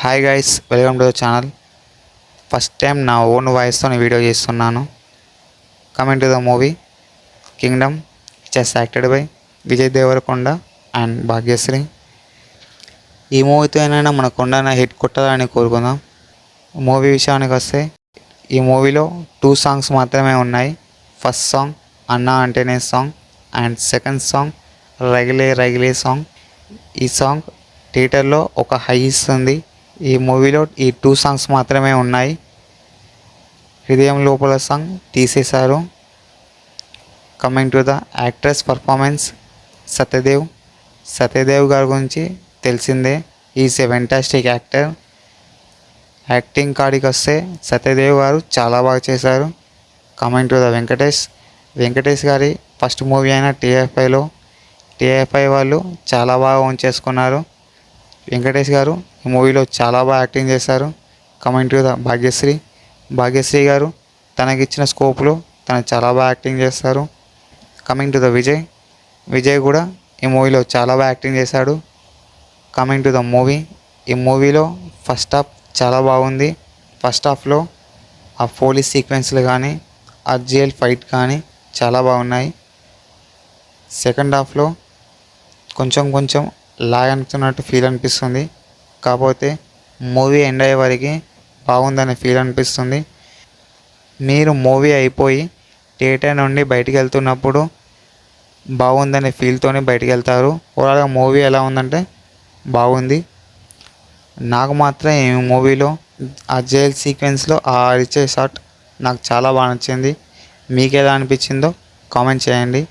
Hi guys, welcome to the channel. First time నా own వాయిస్తో video చేస్తున్నాను. Coming to the movie Kingdom, which acted by Vijay Deverakonda and Bhagyashri. ఈ మూవీతో అయినా మన కొండన హిట్ కొట్టాలని కోరుకుందాం. మూవీ విషయానికి వస్తే ఈ మూవీలో 2 సాంగ్స్ మాత్రమే ఉన్నాయి. ఫస్ట్ సాంగ్ అన్నా అంటేనే సాంగ్ అండ్ సెకండ్ సాంగ్ రగిలే రగిలే సాంగ్. ఈ సాంగ్ థియేటర్లో ఒక హై ఇస్తుంది. ఈ మూవీలో ఈ 2 సాంగ్స్ మాత్రమే ఉన్నాయి. హృదయం లోపల సాంగ్ తీసేశారు. Coming to the actress performance, Satyadev గారి గురించి తెలిసిందే. Is a fantastic actor. Acting కాడికి వస్తే సత్యదేవ్ గారు చాలా బాగా చేశారు. కమింగ్ టు ద వెంకటేష్ గారి ఫస్ట్ మూవీ అయిన టీఎఫ్ఐ వాళ్ళు చాలా బాగా ఉంచేసుకున్నారు. వెంకటేష్ గారు ఈ మూవీలో చాలా బాగా యాక్టింగ్ చేశారు. కమింగ్ టు ద భాగ్యశ్రీ గారు తనకిచ్చిన స్కోప్లో తను చాలా బాగా యాక్టింగ్ చేస్తారు. కమింగ్ టు ద విజయ్ కూడా ఈ మూవీలో చాలా బాగా యాక్టింగ్ చేశాడు. కమింగ్ టు ద ఈ మూవీలో ఫస్ట్ హాఫ్ చాలా బాగుంది. ఫస్ట్ హాఫ్లో ఆ పోలీస్ సీక్వెన్స్లు కానీ ఆ జైల్ ఫైట్ కానీ చాలా బాగున్నాయి. సెకండ్ హాఫ్లో కొంచెం లాగ్ అనుతున్నట్టు ఫీల్ అనిపిస్తుంది. కాకపోతే మూవీ ఎండ్ అయ్యే వరకు బాగుందనే ఫీల్ అనిపిస్తుంది. మీరు మూవీ అయిపోయి థియేటర్ నుండి బయటికి వెళ్తున్నప్పుడు బాగుందనే ఫీల్తోనే బయటికి వెళ్తారు. ఓవరాల్గా మూవీ ఎలా ఉందంటే బాగుంది. నాకు మాత్రం ఈ మూవీలో ఆ జైల్ సీక్వెన్స్లో ఆ రిచే షాట్ నాకు చాలా బాగా నచ్చింది. మీకు ఎలా అనిపించిందో కామెంట్ చేయండి.